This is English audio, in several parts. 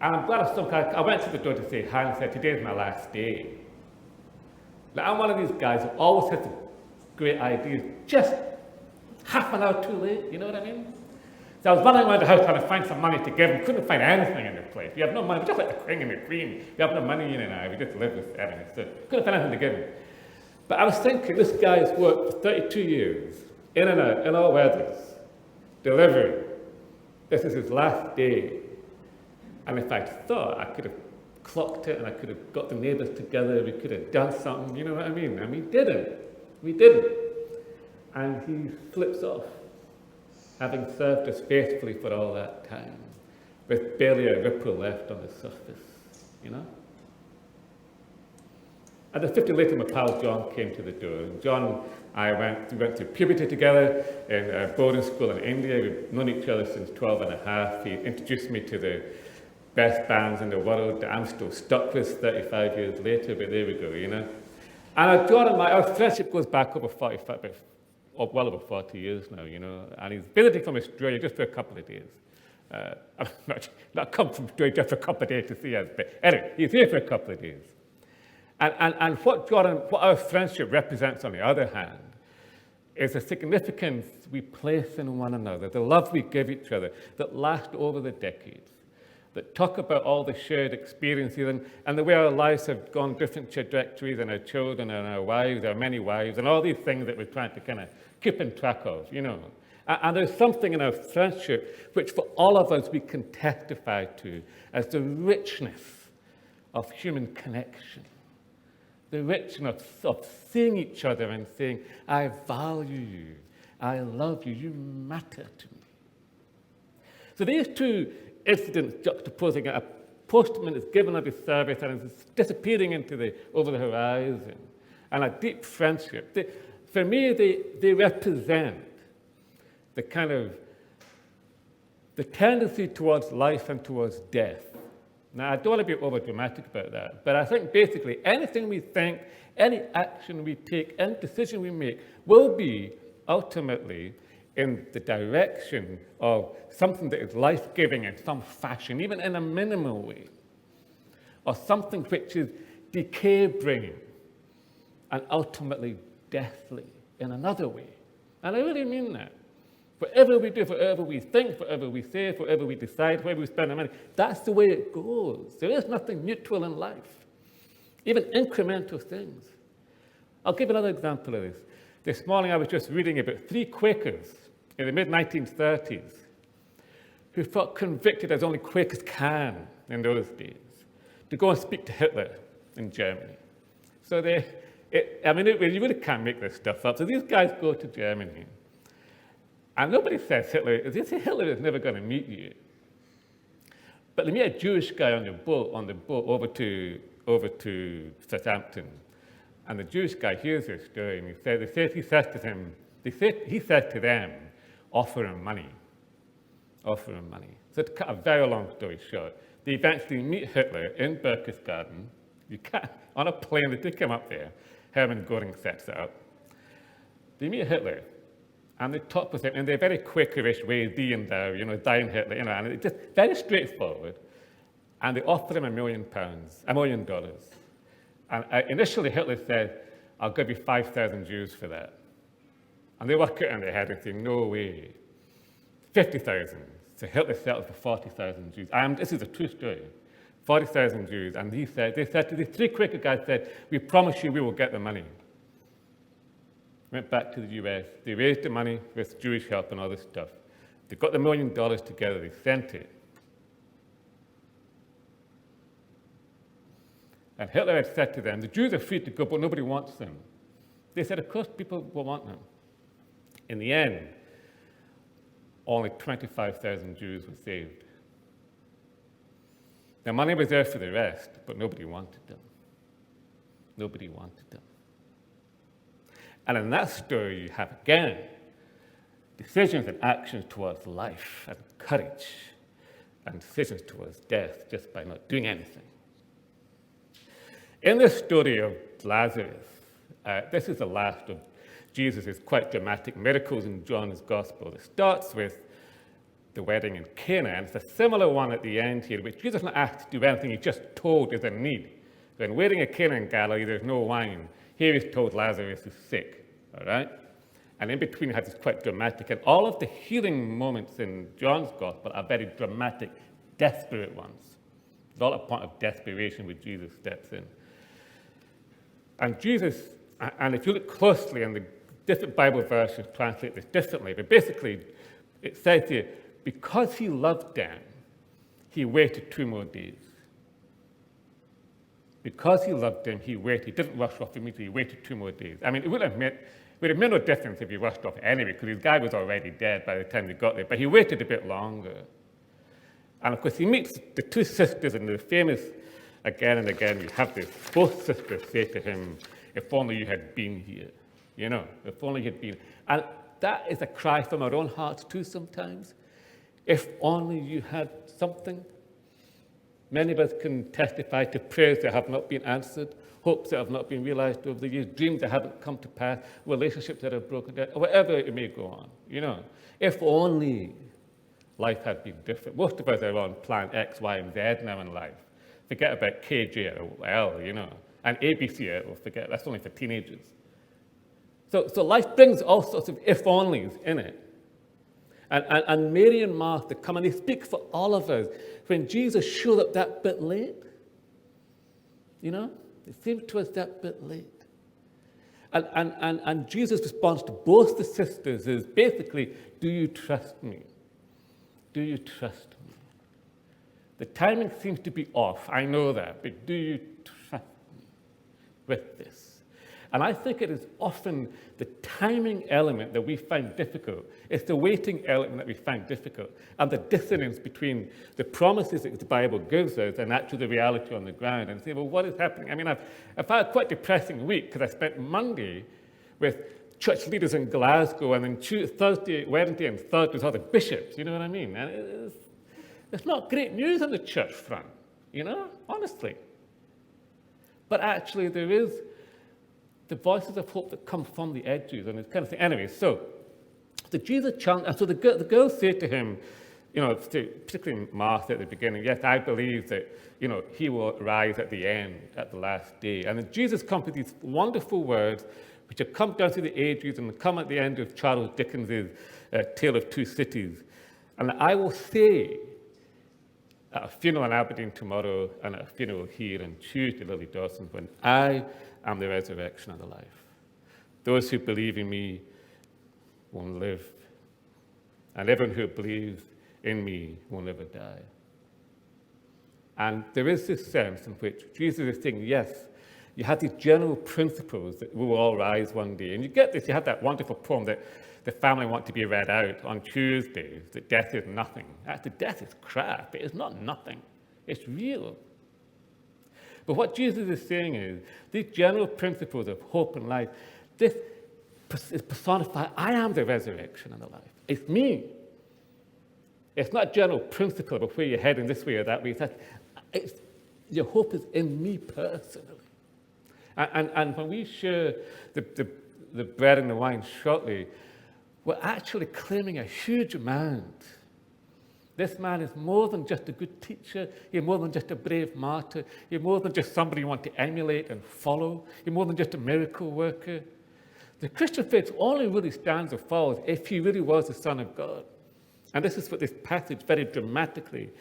And I'm glad I went to the door to say hi and said, today's my last day. Now, I'm one of these guys who always has great ideas, just half an hour too late, you know what I mean? So I was running around the house trying to find some money to give him, couldn't find anything in the place. We have no money, we're just like the king and the queen. We have no money in and out, we just live with everything. So couldn't find anything to give him. But I was thinking, this guy has worked for 32 years, in and out, in all weathers, delivering. This is his last day. And if I'd thought, I could have clocked it and I could have got the neighbours together, we could have done something, you know what I mean? And we didn't. We didn't. And he slips off, having served us faithfully for all that time, with barely a ripple left on the surface, you know? And then 50 later, my pal John came to the door. And John, we went through puberty together in a boarding school in India. We've known each other since 12 and a half. He introduced me to the best bands in the world that I'm still stuck with 35 years later, but there we go, you know. And John and our friendship goes back over 45, well over 40 years now, you know. And he's visiting from Australia just for a couple of days. I'm not come from Australia just for a couple of days to see us, but anyway, he's here for a couple of days. And what our friendship represents, on the other hand, is the significance we place in one another, the love we give each other that lasts over the decades, that talk about all the shared experiences and the way our lives have gone different trajectories, and our children and our wives, our many wives, and all these things that we're trying to kind of keep in track of, you know. And there's something in our friendship which for all of us we can testify to as the richness of human connection. The richness of seeing each other and saying, I value you, I love you, you matter to me. So these two incidents juxtaposing a postman is given up his service and is disappearing over the horizon, and a deep friendship. For me, they represent the kind of the tendency towards life and towards death. Now, I don't want to be over-dramatic about that, but I think basically anything we think, any action we take, any decision we make will be ultimately in the direction of something that is life-giving in some fashion, even in a minimal way, or something which is decay-bringing and ultimately deathly in another way. And I really mean that. Whatever we do, whatever we think, whatever we say, whatever we decide, where we spend our money, that's the way it goes. There is nothing mutual in life, even incremental things. I'll give another example of this. This morning I was just reading about 3 Quakers in the mid-1930s who felt convicted, as only Quakers can in those days, to go and speak to Hitler in Germany. So you really can't make this stuff up. So these guys go to Germany. And nobody says Hitler, they say Hitler is never going to meet you. But they meet a Jewish guy on the boat over to Southampton. And the Jewish guy hears their story, and he says to them, offer him money. Offer him money. So to cut a very long story short, they eventually meet Hitler in Berchtesgaden. On a plane, they take him up there. Hermann Göring sets it up. They meet Hitler. And they talk with him in their very Quakerish way, thee and thou, thine Hitler, and it's just very straightforward. And they offer him $1 million. And initially Hitler said, I'll give you 5,000 Jews for that. And they work it in their head and say, no way. 50,000. So Hitler settled for 40,000 Jews. This is a true story. 40,000 Jews. And they said to these 3 Quaker guys, we promise you we will get the money. Went back to the US. They raised the money with Jewish help and all this stuff. They got the $1 million together. They sent it. And Hitler had said to them, the Jews are free to go, but nobody wants them. They said, of course, people will want them. In the end, only 25,000 Jews were saved. The money was there for the rest, but nobody wanted them. Nobody wanted them. And in that story, you have, again, decisions and actions towards life and courage, and decisions towards death just by not doing anything. In this story of Lazarus, this is the last of Jesus' quite dramatic miracles in John's Gospel. It starts with the wedding in Cana. And it's a similar one at the end here, which Jesus not asked to do anything, he's just told is a need. So in wedding at Cana in Galilee, there's no wine. Here he's told Lazarus is sick, all right? And in between, it has this quite dramatic, and all of the healing moments in John's gospel are very dramatic, desperate ones. It's all a point of desperation where Jesus steps in. And Jesus, and if you look closely, and the different Bible versions translate this differently, but basically it says here, because he loved them, he waited 2 more days. Because he loved them, he waited. He didn't rush off immediately, he waited 2 more days. I mean, it would have made no difference if he rushed off anyway, because his guy was already dead by the time they got there, but he waited a bit longer. And of course, he meets the 2 sisters, and the famous, again and again, you have this, both sisters say to him, if only you had been here, you know, if only you had been. And that is a cry from our own hearts too sometimes. If only you had something. Many of us can testify to prayers that have not been answered, hopes that have not been realized over the years, dreams that haven't come to pass, relationships that have broken down, or whatever it may go on, you know. If only life had been different. Most of us are on plan X, Y, and Z now in life. Forget about KJ or L, you know, and ABC, or forget, that's only for teenagers. So life brings all sorts of if-onlys in it. And Mary and Martha come, and they speak for all of us. When Jesus showed up that bit late, you know, it seemed to us that bit late. And Jesus' response to both the sisters is basically, do you trust me? Do you trust me? The timing seems to be off, I know that, but do you trust me with this? And I think it is often the timing element that we find difficult. It's the waiting element that we find difficult, and the dissonance between the promises that the Bible gives us and actually the reality on the ground. And say, well, what is happening? I mean, I've had a quite depressing week because I spent Monday with church leaders in Glasgow, and then Thursday, Wednesday, and Thursday with other bishops. You know what I mean? And it's not great news on the church front, you know, honestly. But actually, there is the voices of hope that come from the edges and this kind of thing. Anyway, so Jesus challenged, and so the girls say to him, you know, particularly Martha at the beginning, yes, I believe that, you know, he will rise at the end, at the last day. And then Jesus comes with these wonderful words, which have come down through the ages and come at the end of Charles Dickens's Tale of Two Cities. And I will say, at a funeral in Aberdeen tomorrow and at a funeral here on Tuesday, Lily Dawson, when I am the resurrection and the life. Those who believe in me will live, and everyone who believes in me will never die. And there is this sense in which Jesus is saying, yes, you have these general principles that we will all rise one day. And you get this, you have that wonderful poem that the family want to be read out on Tuesdays, that death is nothing. Actually, death is crap. It is not nothing. It's real. But what Jesus is saying is, these general principles of hope and life, this is personified. I am the resurrection and the life. It's me. It's not a general principle of where you're heading this way or that way. Your hope is in me personally. And when we share the bread and the wine shortly, we're actually claiming a huge amount. This man is more than just a good teacher. He's more than just a brave martyr. He's more than just somebody you want to emulate and follow. He's more than just a miracle worker. The Christian faith only really stands or falls if he really was the Son of God. And this is what this passage very dramatically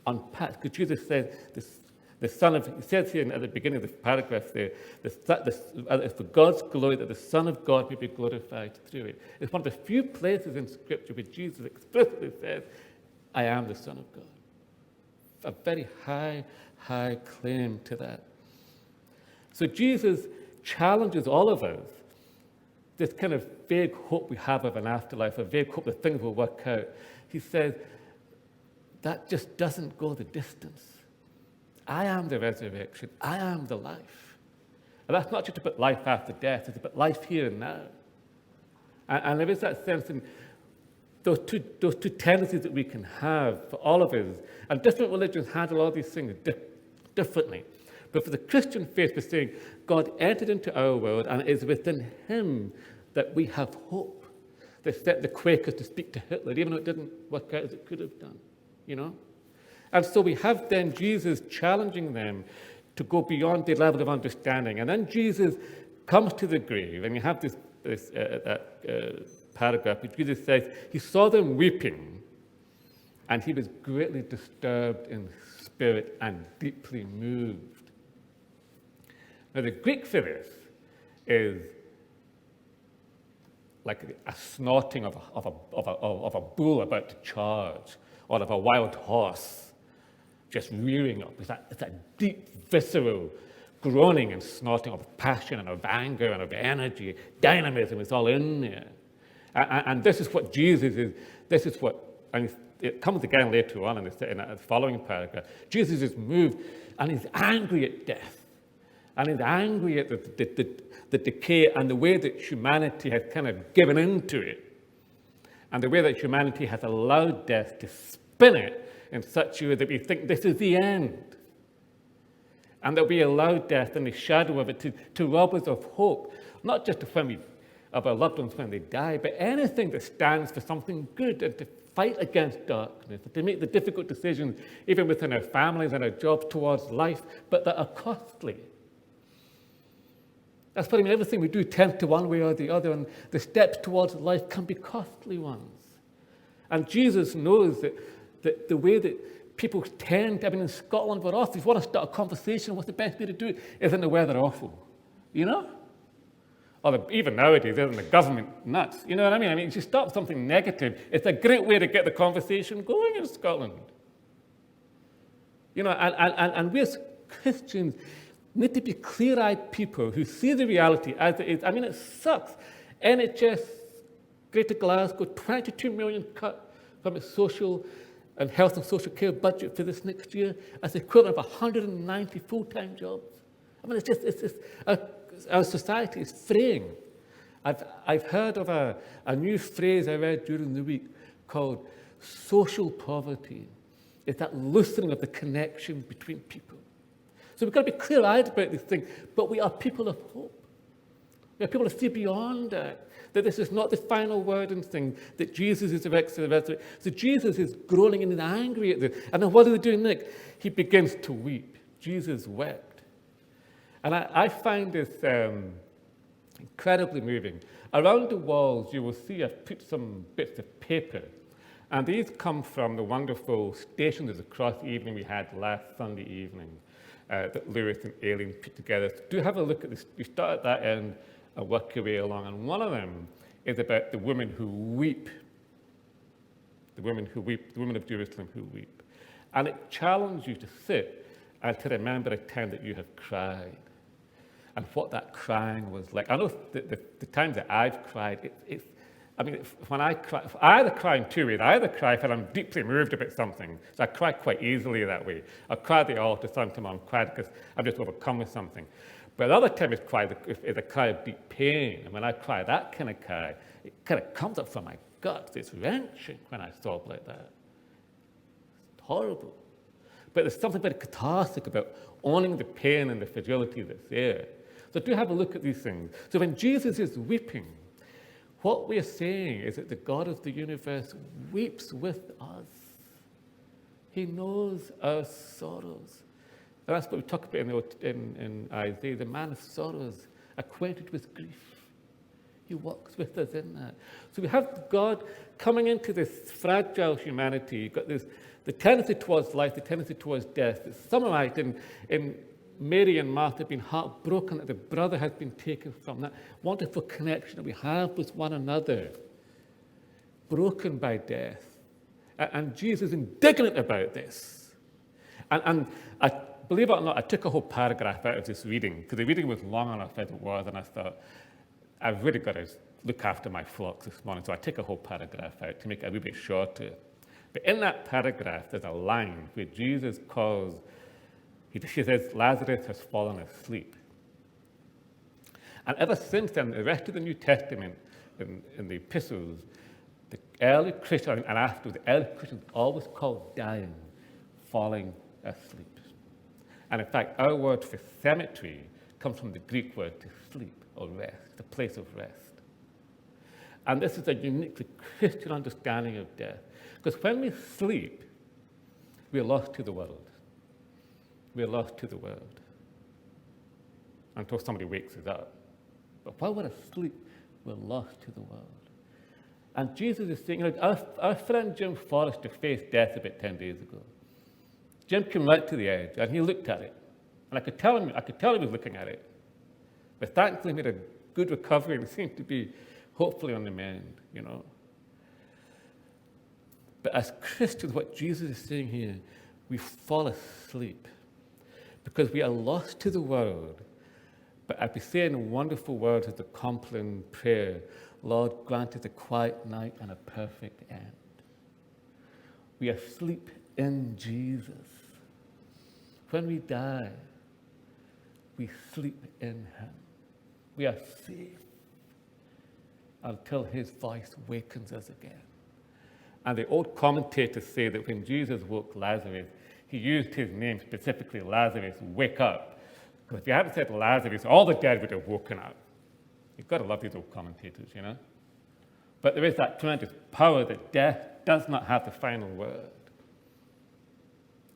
unpacks, because Jesus said, the Son of, he says here at the beginning of this paragraph there, it's for God's glory that the Son of God may be glorified through it. It's one of the few places in Scripture where Jesus explicitly says, I am the Son of God. A very high claim to that. So Jesus challenges all of us, this kind of vague hope we have of an afterlife, a vague hope that things will work out. He says, that just doesn't go the distance. I am the resurrection. I am the life. And that's not just about life after death. It's about life here and now. And there is that sense in those two tendencies that we can have for all of us. And different religions handle all these things differently. But for the Christian faith, we're saying God entered into our world, and it is within him that we have hope. that set the Quakers to speak to Hitler, even though it didn't work out as it could have done, you know? And so we have then Jesus challenging them to go beyond their level of understanding. And then Jesus comes to the grave, and you have this paragraph where Jesus says, he saw them weeping, and he was greatly disturbed in spirit and deeply moved. Now, the Greek for this is like a snorting of a bull about to charge, or of a wild horse just rearing up. It's that deep, visceral groaning and snorting of passion and of anger and of energy. Dynamism is all in there. And this is what Jesus is. This is what, and it comes again later on in the following paragraph. Jesus is moved and he's angry at death. And he's angry at the decay and the way that humanity has kind of given into it. And the way that humanity has allowed death to spin it in such a way that we think this is the end. And that we allow death and the shadow of it to rob us of hope, not just of our loved ones when they die, but anything that stands for something good and to fight against darkness, and to make the difficult decisions, even within our families and our jobs towards life, but that are costly. That's what I mean. Everything we do tends to one way or the other, and the steps towards life can be costly ones. And Jesus knows that the way that people tend, I mean, in Scotland, we're off. If you want to start a conversation, what's the best way to do it? Isn't the weather awful? You know? Or even nowadays, isn't the government nuts? You know what I mean? I mean, if you start something negative, it's a great way to get the conversation going in Scotland. You know, and we as Christians need to be clear-eyed people who see the reality as it is. I mean, it sucks. NHS, Greater Glasgow, 22 million cut from its social and health and social care budget for this next year. That's the equivalent of 190 full-time jobs. I mean, our society is fraying. I've heard of a new phrase I read during the week called social poverty. It's that loosening of the connection between people. So we've got to be clear-eyed about this thing, but we are people of hope. We are people to see beyond that this is not the final word and thing, that Jesus is the resurrection. So Jesus is groaning and is angry at this. And then what are they doing next? He begins to weep. Jesus wept. And I find this incredibly moving. Around the walls, you will see I've put some bits of paper. And these come from the wonderful Stations Across evening we had last Sunday evening that Lewis and Aileen put together. So do have a look at this. We start at that end and work your way along. And one of them is about the women who weep. The women who weep, the women of Jerusalem who weep. And it challenges you to sit and to remember a time that you have cried and what that crying was like. I know the times that I've cried, when I cry, I either cry in two ways. I either cry if I'm deeply moved about something, so I cry quite easily that way. I'll cry at the altar sometimes I'm crying because I'm just overcome with something. But the other time is a cry of deep pain. And when I cry that kind of cry, it kind of comes up from my guts. It's wrenching when I sob like that. It's horrible. But there's something very cathartic about owning the pain and the fragility that's there. So do have a look at these things. So when Jesus is weeping, what we're saying is that the God of the universe weeps with us. He knows our sorrows. And that's what we talk about in Isaiah, the man of sorrows, acquainted with grief. He walks with us in that. So we have God coming into this fragile humanity. You've got the tendency towards life, the tendency towards death. It's summarized in Mary and Martha being heartbroken that the brother has been taken from, that wonderful connection that we have with one another, broken by death. And Jesus is indignant about this. And I, believe it or not, I took a whole paragraph out of this reading, because the reading was long enough as it was, and I thought, I've really got to look after my flocks this morning, so I took a whole paragraph out to make it a wee bit shorter. But in that paragraph, there's a line where Jesus calls, he says, Lazarus has fallen asleep. And ever since then, the rest of the New Testament, in the epistles, the early Christians, and after, the early Christians always called dying, falling asleep. And in fact, our word for cemetery comes from the Greek word to sleep or rest, the place of rest. And this is a uniquely Christian understanding of death. Because when we sleep, we're lost to the world. We're lost to the world until somebody wakes us up. But while we're asleep, we're lost to the world. And Jesus is saying, our friend Jim Forrester faced death about 10 days ago. Jim came right to the edge, and he looked at it. And I could tell he was looking at it. But thankfully, he made a good recovery, and he seemed to be hopefully on the mend, But as Christians, what Jesus is saying here, we fall asleep because we are lost to the world. But as we say in wonderful words of the Compline prayer, Lord, grant us a quiet night and a perfect end. We are asleep in Jesus. When we die, we sleep in him. We are safe until his voice wakens us again. And the old commentators say that when Jesus woke Lazarus, he used his name specifically, Lazarus, wake up. Because if you hadn't said Lazarus, all the dead would have woken up. You've got to love these old commentators, But there is that tremendous power that death does not have the final word.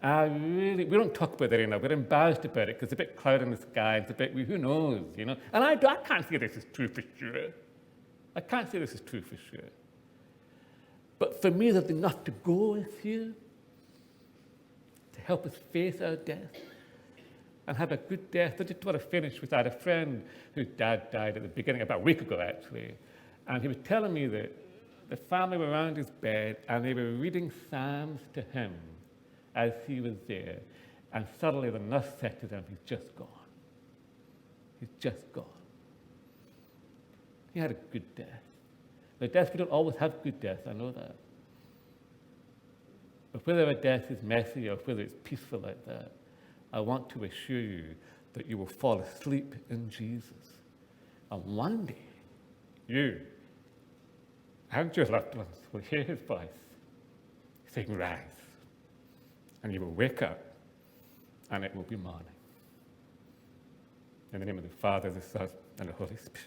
We don't talk about it enough. We're embarrassed about it because it's a bit cloud in the sky. It's a bit, who knows, And I can't say this is true for sure. I can't say this is true for sure. But for me, there's enough to go with you to help us face our death and have a good death. I just want to finish with, I had a friend whose dad died at the beginning, about a week ago actually, and he was telling me that the family were around his bed and they were reading Psalms to him as he was there, and suddenly the nurse said to them, he's just gone. He's just gone. He had a good death. The death, we don't always have good death, I know that. But whether a death is messy or whether it's peaceful like that, I want to assure you that you will fall asleep in Jesus. And one day, you and your loved ones will hear his voice saying, rise. And you will wake up, and it will be morning. In the name of the Father, the Son, and the Holy Spirit.